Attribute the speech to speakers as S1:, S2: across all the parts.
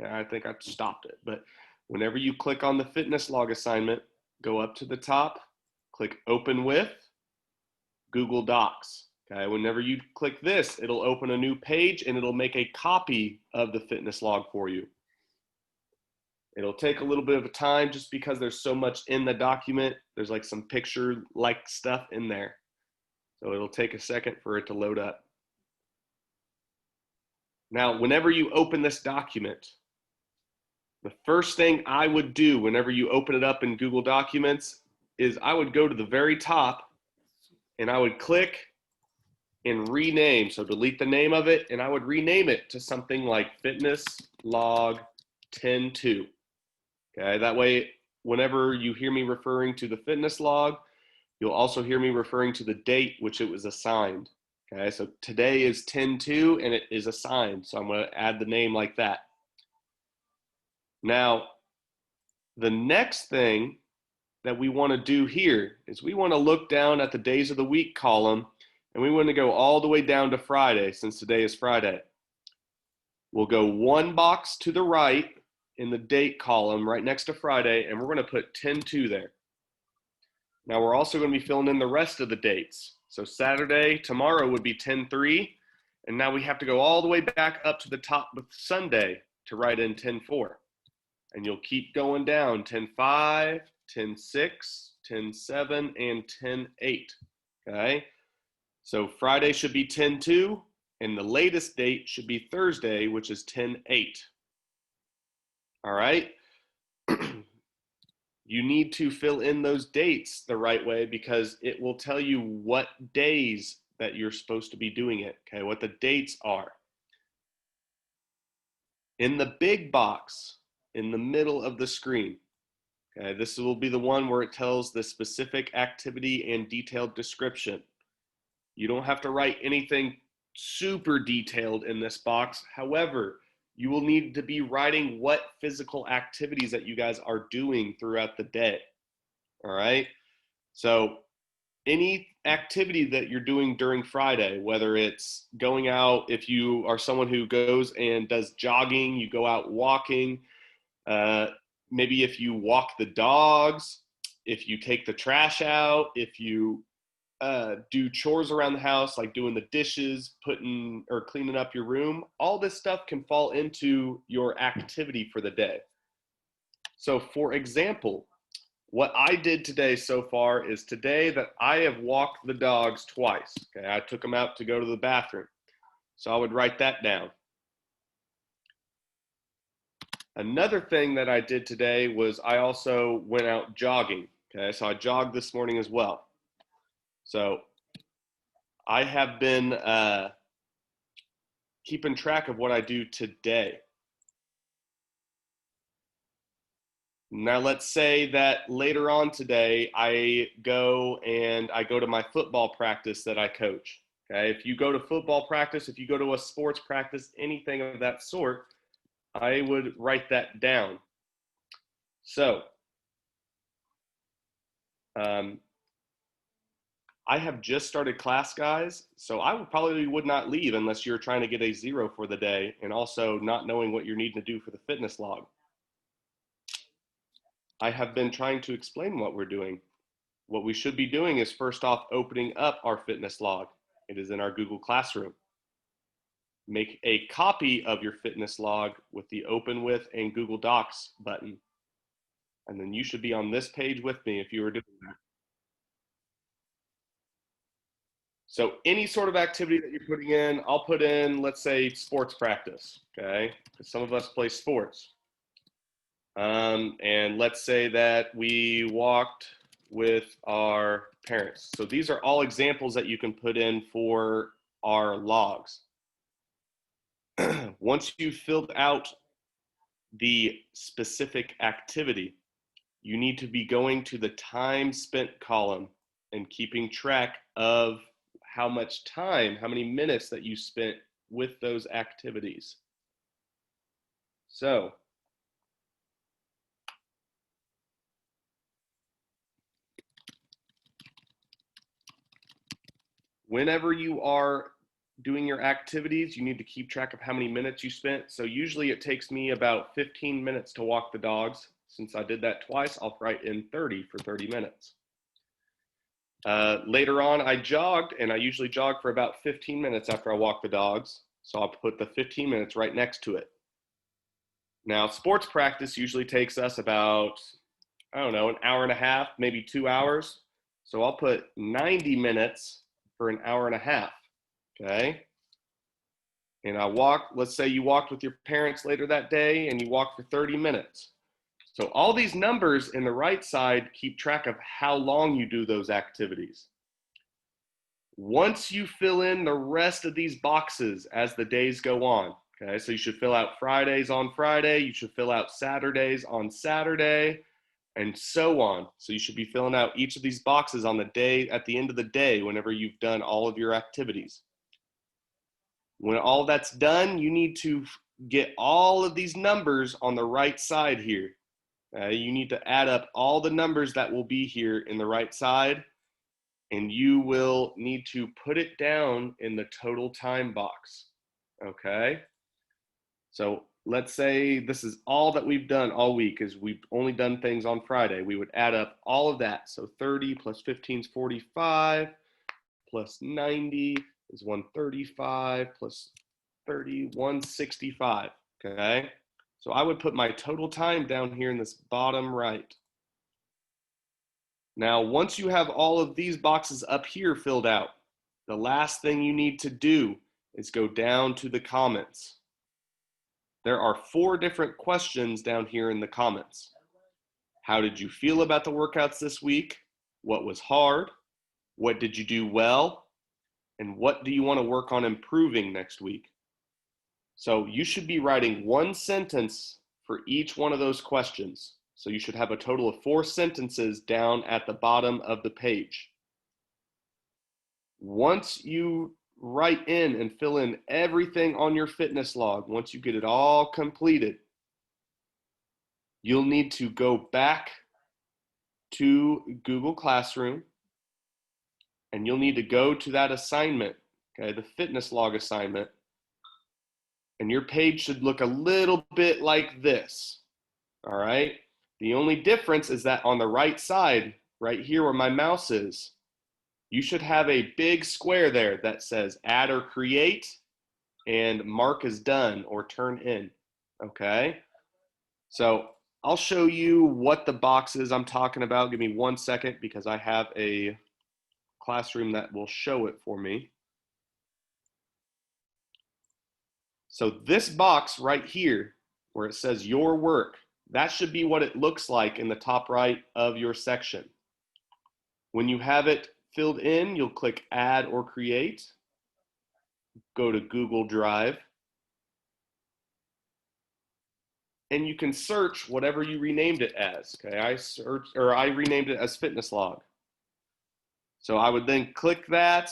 S1: Okay, I think I stopped it, but whenever you click on the fitness log assignment, go up to the top, click open with Google Docs. Okay, whenever you click this, it'll open a new page and it'll make a copy of the fitness log for you. It'll take a little bit of a time just because there's so much in the document. There's like some picture-like stuff in there. So it'll take a second for it to load up. Now, whenever you open this document, the first thing I would do whenever you open it up in Google Documents is I would go to the very top and I would click and rename. So delete the name of it and I would rename it to something like Fitness Log 10-2. Okay, that way, whenever you hear me referring to the fitness log, you'll also hear me referring to the date which it was assigned. Okay, so today is 10-2 and it is assigned. So I'm going to add the name like that. Now, the next thing that we want to do here is we want to look down at the days of the week column and we want to go all the way down to Friday since today is Friday. We'll go one box to the right in the date column right next to Friday and we're going to put 10-2 there. Now we're also going to be filling in the rest of the dates. So Saturday, tomorrow would be 10-3 and now we have to go all the way back up to the top with Sunday to write in 10-4. And you'll keep going down 10-5, 10-6, 10-7, and 10-8. Okay? So Friday should be 10-2, and the latest date should be Thursday, which is 10-8. All right? You need to fill in those dates the right way because it will tell you what days that you're supposed to be doing it, okay? What the dates are. In the big box, in the middle of the screen. Okay, this will be the one where it tells the specific activity and detailed description. You don't have to write anything super detailed in this box. However, you will need to be writing what physical activities that you guys are doing throughout the day. All right. So any activity that you're doing during Friday, whether it's going out, if you are someone who goes and does jogging, you go out walking, maybe if you walk the dogs, if you take the trash out, if you do chores around the house, like doing the dishes, putting or cleaning up your room, all this stuff can fall into your activity for the day. So for example, what I did today so far is today that I have walked the dogs twice. Okay, I took them out to go to the bathroom. So I would write that down. Another thing that I did today was I also went out jogging. Okay, so I jogged this morning as well. So I have been keeping track of what I do today. Now let's say that later on today I go to my football practice that I coach. Okay, if you go to football practice, if you go to a sports practice, anything of that sort, I would write that down. So, I have just started class, guys, so I probably would not leave unless you're trying to get a 0 for the day and also not knowing what you're needing to do for the fitness log. I have been trying to explain what we're doing. What we should be doing is first off opening up our fitness log. It is in our Google Classroom. Make a copy of your fitness log with the Open With and Google Docs button. And then you should be on this page with me if you were doing that. So any sort of activity that you're putting in, I'll put in, let's say, sports practice, okay? Because some of us play sports. And let's say that we walked with our parents. So these are all examples that you can put in for our logs. Once you've filled out the specific activity, you need to be going to the time spent column and keeping track of how much time, how many minutes that you spent with those activities. So, whenever you are doing your activities, you need to keep track of how many minutes you spent. So usually it takes me about 15 minutes to walk the dogs. Since I did that twice, I'll write in 30 for 30 minutes. Later on, I jogged, and I usually jog for about 15 minutes after I walk the dogs. So I'll put the 15 minutes right next to it. Now, sports practice usually takes us about, I don't know, an hour and a half, maybe 2 hours. So I'll put 90 minutes for an hour and a half, okay? And I walk, let's say you walked with your parents later that day and you walked for 30 minutes. So all these numbers in the right side keep track of how long you do those activities. Once you fill in the rest of these boxes as the days go on, okay, so you should fill out Fridays on Friday, you should fill out Saturdays on Saturday, and so on. So you should be filling out each of these boxes on the day, at the end of the day, whenever you've done all of your activities. When all that's done, you need to get all of these numbers on the right side here. You need to add up all the numbers that will be here in the right side, and you will need to put it down in the total time box, okay? So let's say this is all that we've done all week, is we've only done things on Friday. We would add up all of that. So 30 plus 15 is 45, plus 90 is 135, plus 30, 165, okay? So I would put my total time down here in this bottom right. Now, once you have all of these boxes up here filled out, the last thing you need to do is go down to the comments. There are 4 different questions down here in the comments. How did you feel about the workouts this week? What was hard? What did you do well? And what do you want to work on improving next week? So you should be writing 1 sentence for each one of those questions. So you should have a total of 4 sentences down at the bottom of the page. Once you write in and fill in everything on your fitness log, once you get it all completed, you'll need to go back to Google Classroom, and you'll need to go to that assignment, okay, the fitness log assignment, and your page should look a little bit like this, all right? The only difference is that on the right side, right here where my mouse is, you should have a big square there that says add or create and mark as done or turn in, okay? So I'll show you what the boxes I'm talking about. Give me 1 second because I have a classroom that will show it for me. So this box right here where it says your work, that should be what it looks like in the top right of your section. When you have it filled in, you'll click add or create, go to Google Drive, and you can search whatever you renamed it as. Okay, I renamed it as fitness log. So I would then click that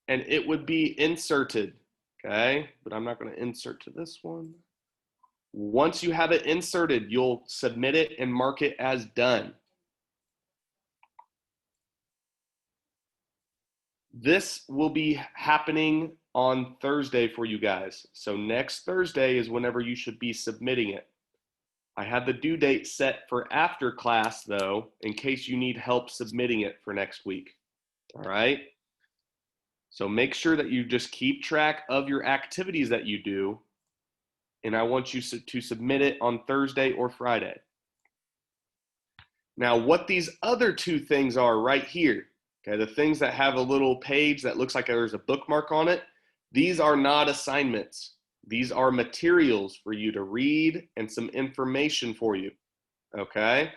S1: and it would be inserted. Okay, but I'm not going to insert to this one. Once you have it inserted, you'll submit it and mark it as done. This will be happening on Thursday for you guys. So next Thursday is whenever you should be submitting it. I have the due date set for after class though, in case you need help submitting it for next week. All right. So make sure that you just keep track of your activities that you do. And I want you to submit it on Thursday or Friday. Now, what these other 2 things are right here, okay, the things that have a little page that looks like there's a bookmark on it, these are not assignments. These are materials for you to read and some information for you, okay?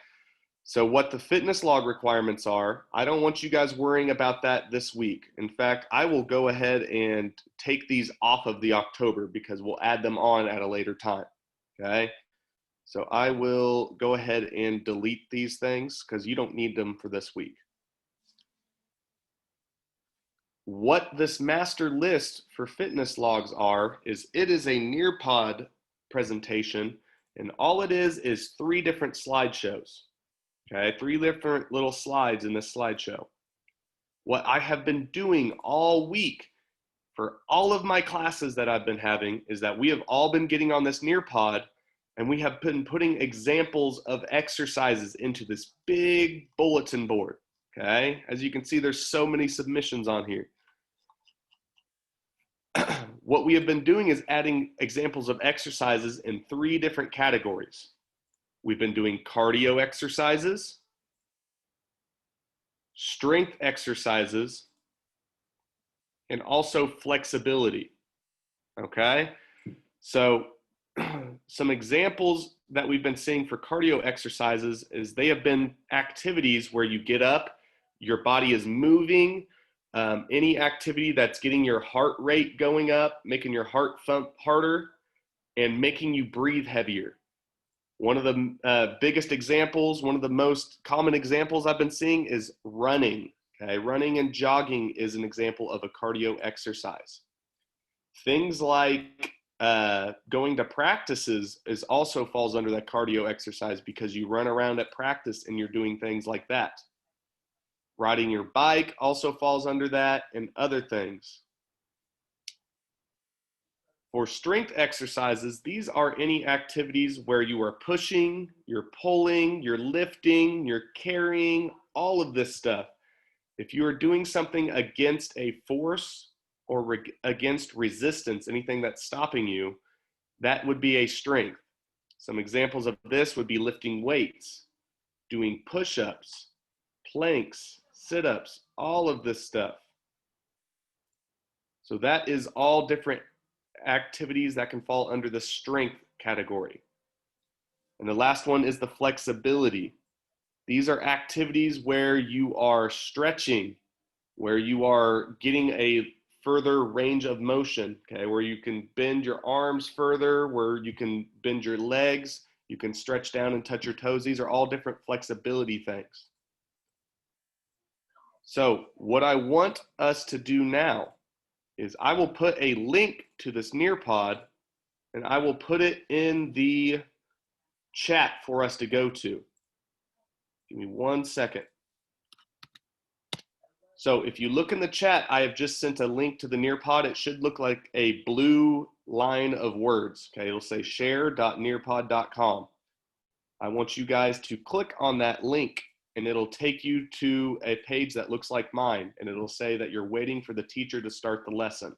S1: So what the fitness log requirements are, I don't want you guys worrying about that this week. In fact, I will go ahead and take these off of the October because we'll add them on at a later time, okay? So I will go ahead and delete these things because you don't need them for this week. What this master list for fitness logs are is it is a Nearpod presentation, and all it is 3 different slideshows. Okay, 3 different little slides in this slideshow. What I have been doing all week for all of my classes that I've been having is that we have all been getting on this Nearpod and we have been putting examples of exercises into this big bulletin board, okay? As you can see, there's so many submissions on here. What we have been doing is adding examples of exercises in 3 different categories. We've been doing cardio exercises, strength exercises, and also flexibility, okay? So some examples that we've been seeing for cardio exercises is they have been activities where you get up, your body is moving, any activity that's getting your heart rate going up, making your heart thump harder, and making you breathe heavier. One of the biggest examples, one of the most common examples I've been seeing is running. Okay, running and jogging is an example of a cardio exercise. Things like going to practices is also falls under that cardio exercise because you run around at practice and you're doing things like that. Riding your bike also falls under that, and other things. For strength exercises, these are any activities where you are pushing, you're pulling, you're lifting, you're carrying, all of this stuff. If you are doing something against a force or against resistance, anything that's stopping you, that would be a strength. Some examples of this would be lifting weights, doing push-ups, planks, sit-ups, all of this stuff. So that is all different activities that can fall under the strength category. And the last one is the flexibility. These are activities where you are stretching, where you are getting a further range of motion, okay, where you can bend your arms further, where you can bend your legs, you can stretch down and touch your toes. These are all different flexibility things. So what I want us to do now is I will put a link to this Nearpod and I will put it in the chat for us to go to. Give me 1 second. So if you look in the chat, I have just sent a link to the Nearpod. It should look like a blue line of words. Okay, it'll say share.nearpod.com. I want you guys to click on that link and it'll take you to a page that looks like mine, and it'll say that you're waiting for the teacher to start the lesson.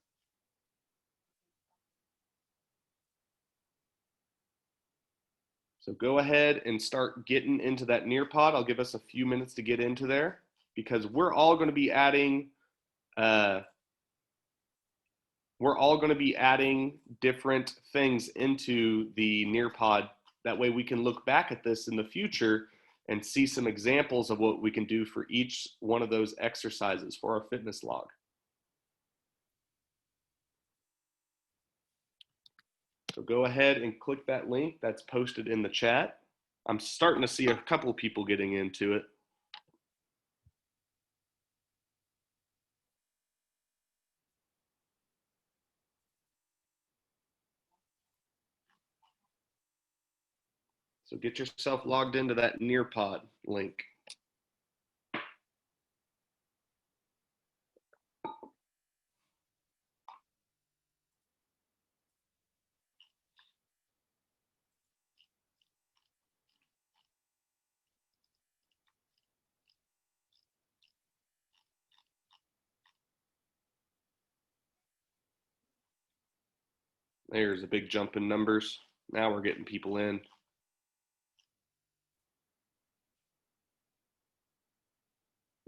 S1: So go ahead and start getting into that Nearpod. I'll give us a few minutes to get into there because we're all going to be adding different things into the Nearpod. That way we can look back at this in the future and see some examples of what we can do for each one of those exercises for our fitness log. So go ahead and click that link that's posted in the chat. I'm starting to see a couple of people getting into it. So get yourself logged into that Nearpod link. There's a big jump in numbers. Now we're getting people in.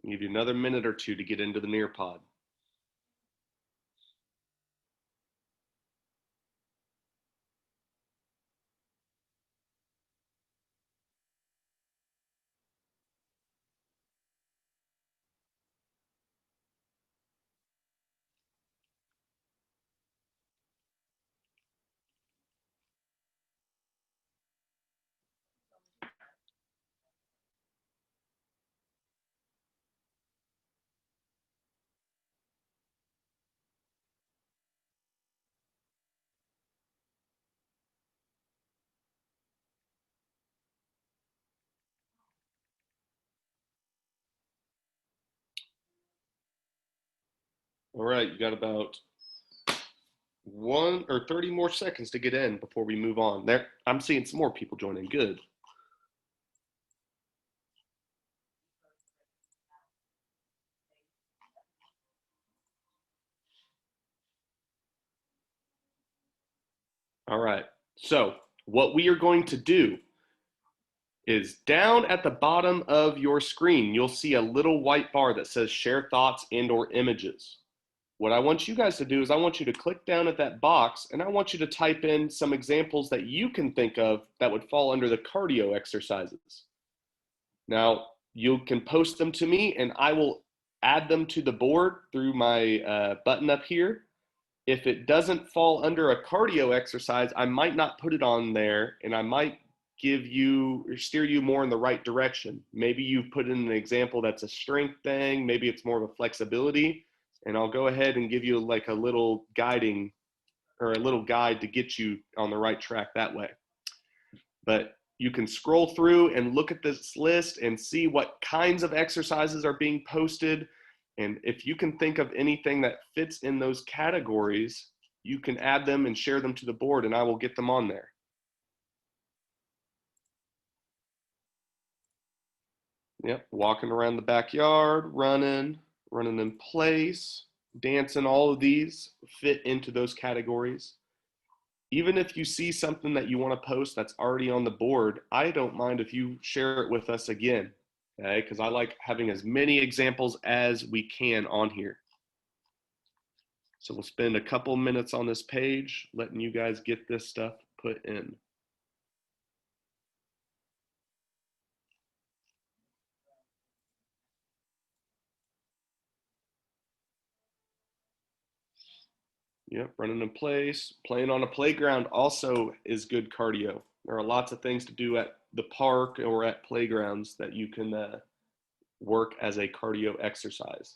S1: I'll give you another minute or two to get into the Nearpod. All right, you got about 1 or 30 more seconds to get in before we move on. There, I'm seeing some more people joining. Good. All right. So what we are going to do is down at the bottom of your screen, you'll see a little white bar that says share thoughts and or images. What I want you guys to do is I want you to click down at that box and I want you to type in some examples that you can think of that would fall under the cardio exercises. Now, you can post them to me and I will add them to the board through my button up here. If it doesn't fall under a cardio exercise, I might not put it on there and I might give you or steer you more in the right direction. Maybe you put in an example that's a strength thing, maybe it's more of a flexibility, and I'll go ahead and give you like a little guiding or a little guide to get you on the right track that way. But you can scroll through and look at this list and see what kinds of exercises are being posted. And if you can think of anything that fits in those categories, you can add them and share them to the board and I will get them on there. Yep, walking around the backyard, running in place, dancing, all of these fit into those categories. Even if you see something that you want to post that's already on the board, I don't mind if you share it with us again, okay? Because I like having as many examples as we can on here. So we'll spend a couple minutes on this page, letting you guys get this stuff put in. Yep, running in place, playing on a playground also is good cardio. There are lots of things to do at the park or at playgrounds that you can work as a cardio exercise.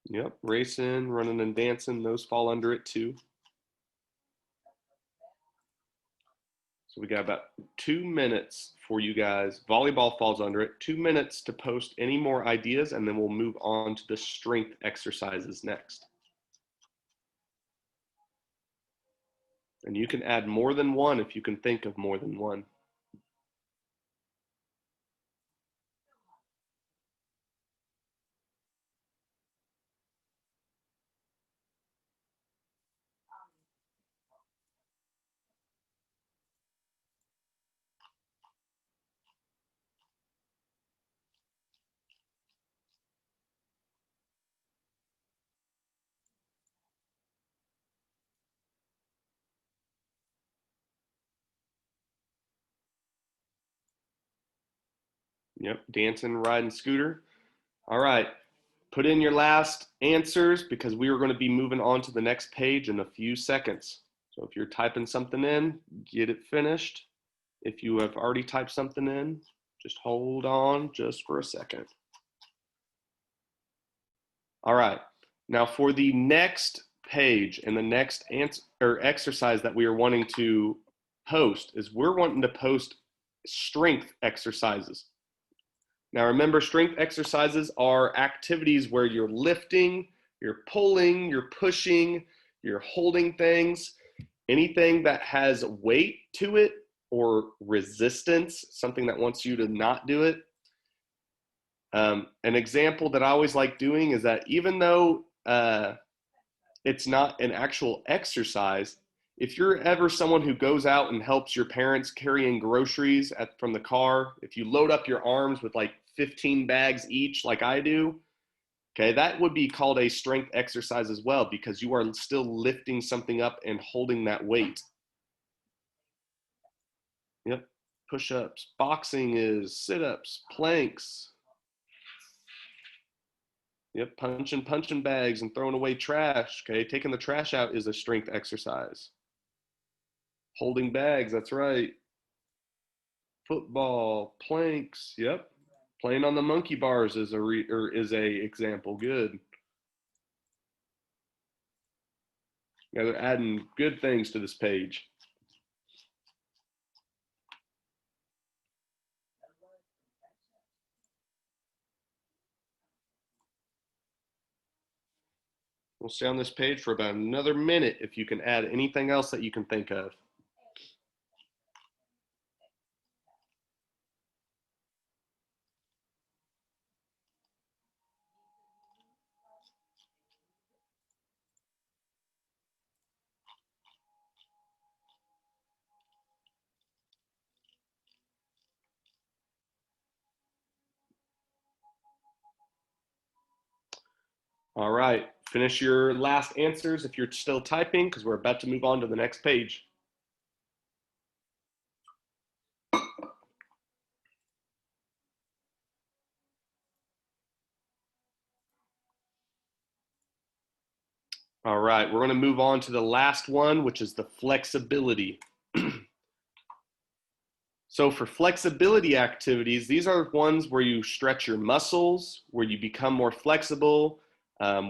S1: Yep, racing, running and dancing, those fall under it too. So we got about 2 minutes for you guys. Volleyball falls under it. 2 minutes to post any more ideas, and then we'll move on to the strength exercises next. And you can add more than one if you can think of more than one. Yep, dancing, riding scooter. All right, put in your last answers because we are going to be moving on to the next page in a few seconds. So if you're typing something in, get it finished. If you have already typed something in, just hold on just for a second. All right, now for the next page and the next answer or exercise that we are wanting to post is we're wanting to post strength exercises. Now remember, strength exercises are activities where you're lifting, you're pulling, you're pushing, you're holding things, anything that has weight to it or resistance, something that wants you to not do it. An example that I always like doing is that even though it's not an actual exercise, if you're ever someone who goes out and helps your parents carrying groceries from the car, if you load up your arms with like 15 bags each like I do, okay, that would be called a strength exercise as well because you are still lifting something up and holding that weight. Yep, push-ups. Boxing is sit-ups, planks. Yep, punching bags and throwing away trash. Okay, taking the trash out is a strength exercise. Holding bags, that's right. Football, planks, yep. Playing on the monkey bars is a example. Good. Yeah, they're adding good things to this page. We'll stay on this page for about another minute if you can add anything else that you can think of. All right, finish your last answers if you're still typing, because we're about to move on to the next page. All right, we're going to move on to the last one, which is the flexibility. So for flexibility activities, these are ones where you stretch your muscles, where you become more flexible,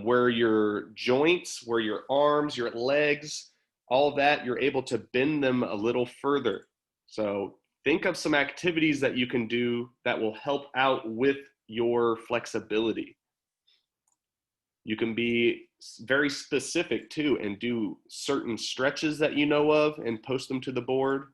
S1: where your joints, where your arms, your legs, all of that, you're able to bend them a little further. So think of some activities that you can do that will help out with your flexibility. You can be very specific too and do certain stretches that you know of and post them to the board.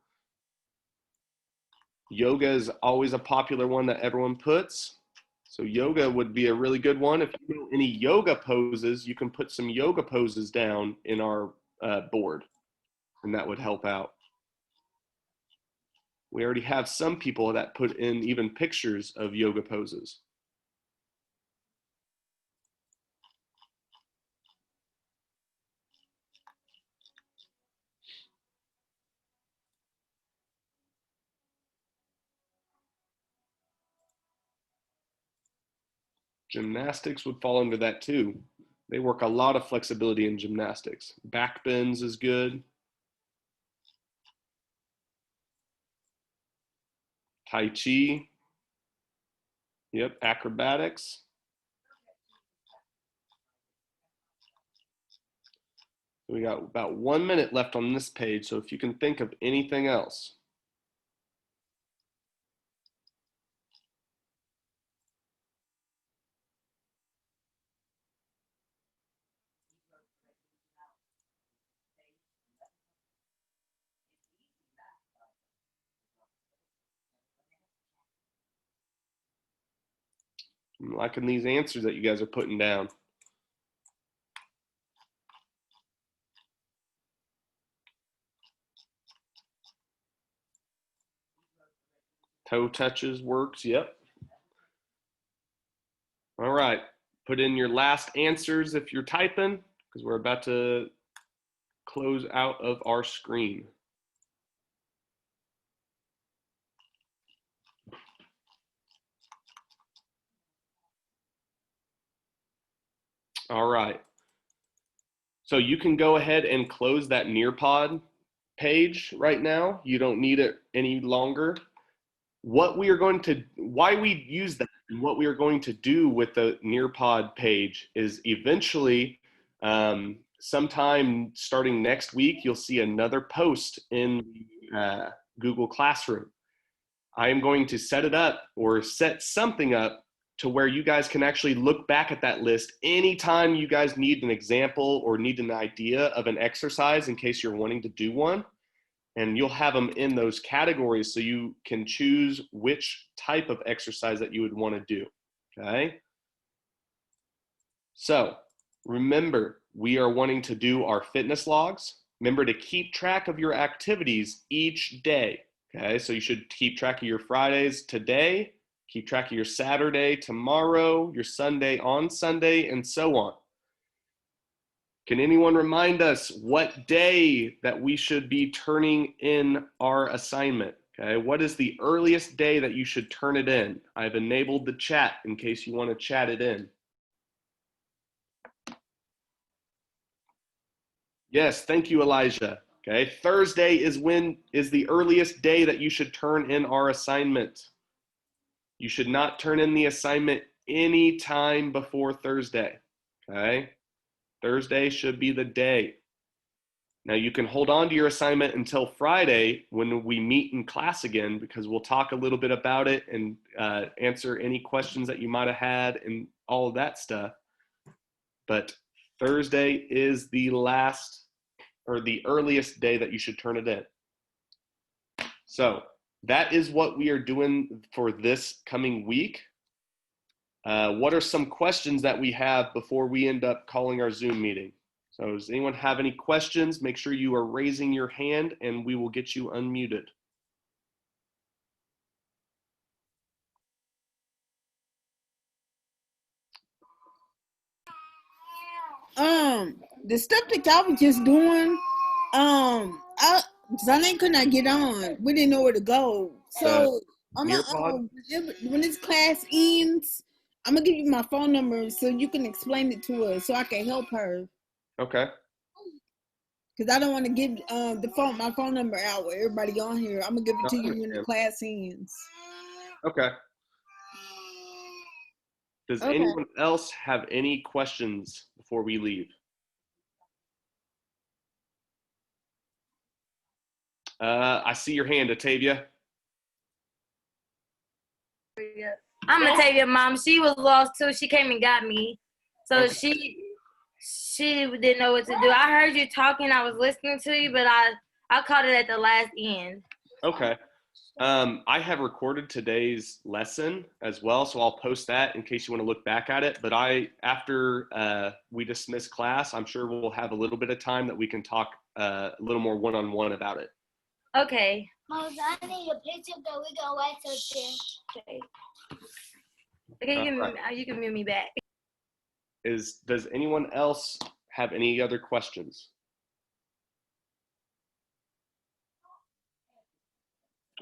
S1: Yoga is always a popular one that everyone puts. So yoga would be a really good one. If you know any yoga poses, you can put some yoga poses down in our board, and that would help out. We already have some people that put in even pictures of yoga poses. Gymnastics would fall under that too. They work a lot of flexibility in gymnastics. Back bends is good. Tai Chi. Yep, acrobatics. We got about 1 minute left on this page, so if you can think of anything else. I'm liking these answers that you guys are putting down. Toe touches works, yep. All right, put in your last answers if you're typing, because we're about to close out of our screen. All right. So you can go ahead and close that Nearpod page right now. You don't need it any longer. What we are going to, why we use that and what we are going to do with the Nearpod page is eventually, sometime starting next week, you'll see another post in Google Classroom. I am going to set it up or set something up to where you guys can actually look back at that list anytime you guys need an example or need an idea of an exercise in case you're wanting to do one. And you'll have them in those categories so you can choose which type of exercise that you would want to do, okay? So remember, we are wanting to do our fitness logs. Remember to keep track of your activities each day, okay? So you should keep track of your Fridays today, keep track of your Saturday tomorrow, your Sunday on Sunday, and so on. Can anyone remind us what day that we should be turning in our assignment? Okay, what is the earliest day that you should turn it in? I've enabled the chat in case you want to chat it in. Yes, thank you, Elijah. Okay, Thursday is the earliest day that you should turn in our assignment. You should not turn in the assignment any time before Thursday. Okay, Thursday should be the day. Now you can hold on to your assignment until Friday when we meet in class again, because we'll talk a little bit about it and answer any questions that you might have had and all of that stuff. But Thursday is the last or the earliest day that you should turn it in. So that is what we are doing for this coming week. What are some questions that we have before we end up calling our Zoom meeting? So does anyone have any questions? Make sure you are raising your hand and we will get you unmuted.
S2: The stuff that y'all was just doing, Zane could not get on. We didn't know where to go. So I'm gonna, when this class ends, I'm gonna give you my phone number so you can explain it to her so I can help her.
S1: Okay.
S2: Because I don't want to give my phone number out with everybody on here. I'm gonna give it to you when the class ends.
S1: Okay. Does anyone else have any questions before we leave? I see your hand, Atavia.
S3: I'm Atavia, mom. She was lost too. She came and got me. So she didn't know what to do. I heard you talking. I was listening to you, but I caught it at the last end.
S1: Okay. I have recorded today's lesson as well, so I'll post that in case you want to look back at it. But after we dismiss class, I'm sure we'll have a little bit of time that we can talk a little more one-on-one about it.
S3: Okay.
S4: Mom, I need a picture that we can wait till 10.
S3: Okay, you can mute me back.
S1: Does anyone else have any other questions?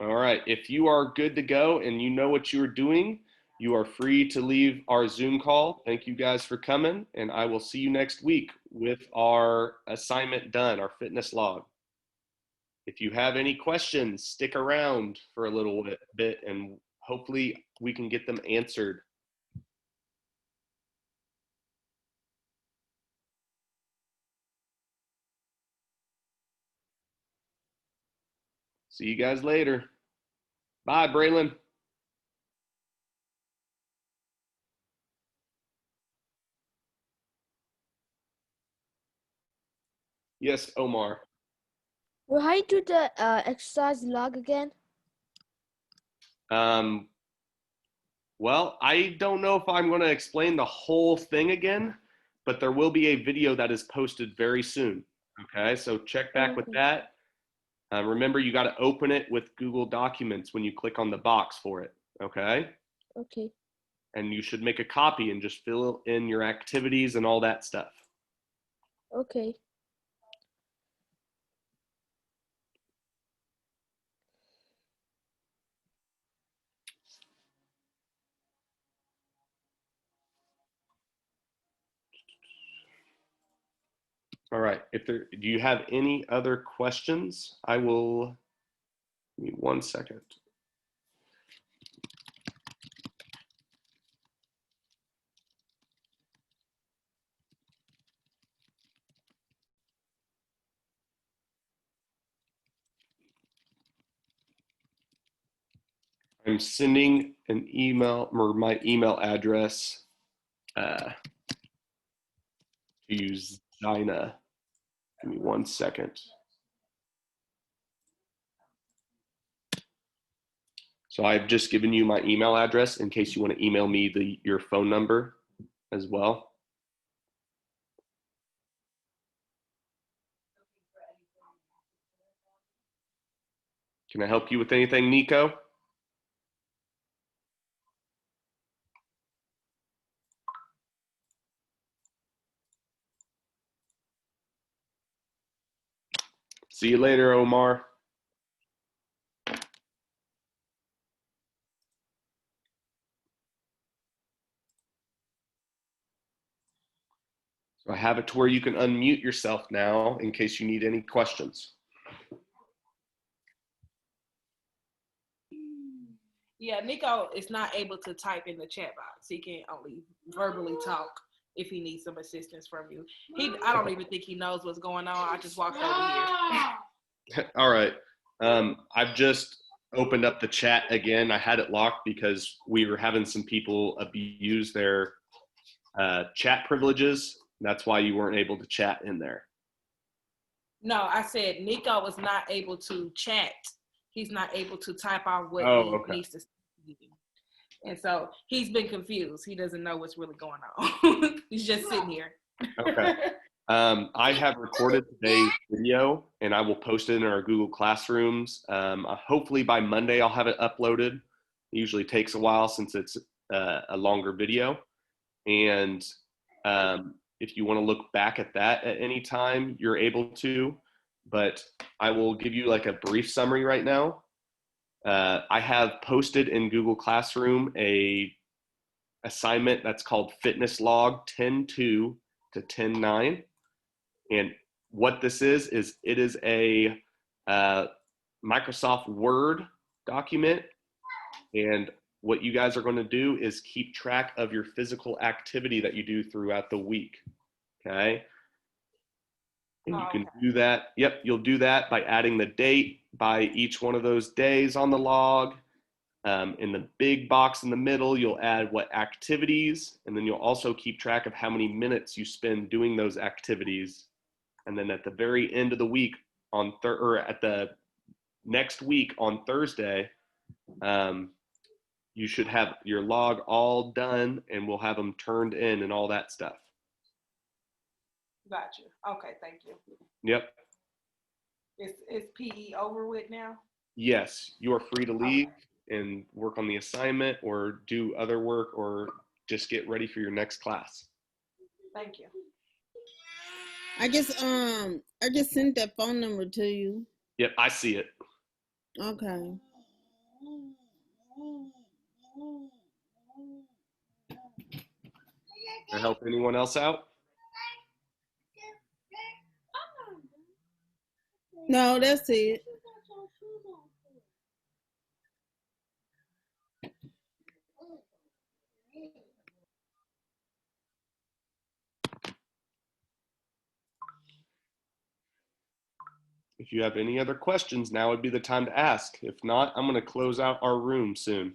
S1: All right, if you are good to go and you know what you're doing, you are free to leave our Zoom call. Thank you guys for coming, and I will see you next week with our assignment done, our fitness log. If you have any questions, stick around for a little bit and hopefully we can get them answered. See you guys later. Bye, Braylon. Yes, Omar.
S5: Well, how you do the exercise log again?
S1: Well, I don't know if I'm going to explain the whole thing again, but there will be a video that is posted very soon. Okay, so check back with that. Remember, you got to open it with Google Documents when you click on the box for it. Okay?
S5: Okay.
S1: And you should make a copy and just fill in your activities and all that stuff.
S5: Okay.
S1: All right. Do you have any other questions? Give me 1 second. I'm sending an email or my email address to use Zina. Give me 1 second. So I've just given you my email address in case you want to email me your phone number as well. Can I help you with anything, Nico? See you later, Omar. So I have it to where you can unmute yourself now in case you need any questions.
S6: Yeah, Nico is not able to type in the chat box. He can only verbally talk if he needs some assistance from you. I don't even think he knows what's going on. I just walked over here.
S1: All right. I've just opened up the chat again. I had it locked because we were having some people abuse their chat privileges That's why you weren't able to chat in there.
S6: No, I said Nico was not able to chat. He's not able to type out what he needs to say. And so he's been confused. He doesn't know what's really going on. He's just sitting here.
S1: Okay. I have recorded today's video and I will post it in our Google Classrooms. Hopefully by Monday I'll have it uploaded. It usually takes a while since it's a longer video. And if you want to look back at that at any time, you're able to. But I will give you like a brief summary right now. I have posted in Google Classroom a assignment that's called Fitness Log 10.2 to 10.9. And what this is it is a Microsoft Word document. And what you guys are going to do is keep track of your physical activity that you do throughout the week. Okay. And you can do that. Yep, you'll do that by adding the date by each one of those days on the log. In the big box in the middle, you'll add what activities, and then you'll also keep track of how many minutes you spend doing those activities. And then at the very end of the week, or at the next week on Thursday, you should have your log all done, and we'll have them turned in and all that stuff.
S6: Gotcha. Okay, thank you.
S1: Yep.
S6: Is PE over with now?
S1: Yes, you are free to leave and work on the assignment or do other work or just get ready for your next class.
S6: Thank you.
S2: I just sent that phone number to you.
S1: Yep, I see it.
S2: Okay.
S1: Can I help anyone else out?
S2: No, that's it.
S1: If you have any other questions, now would be the time to ask. If not, I'm going to close out our room soon.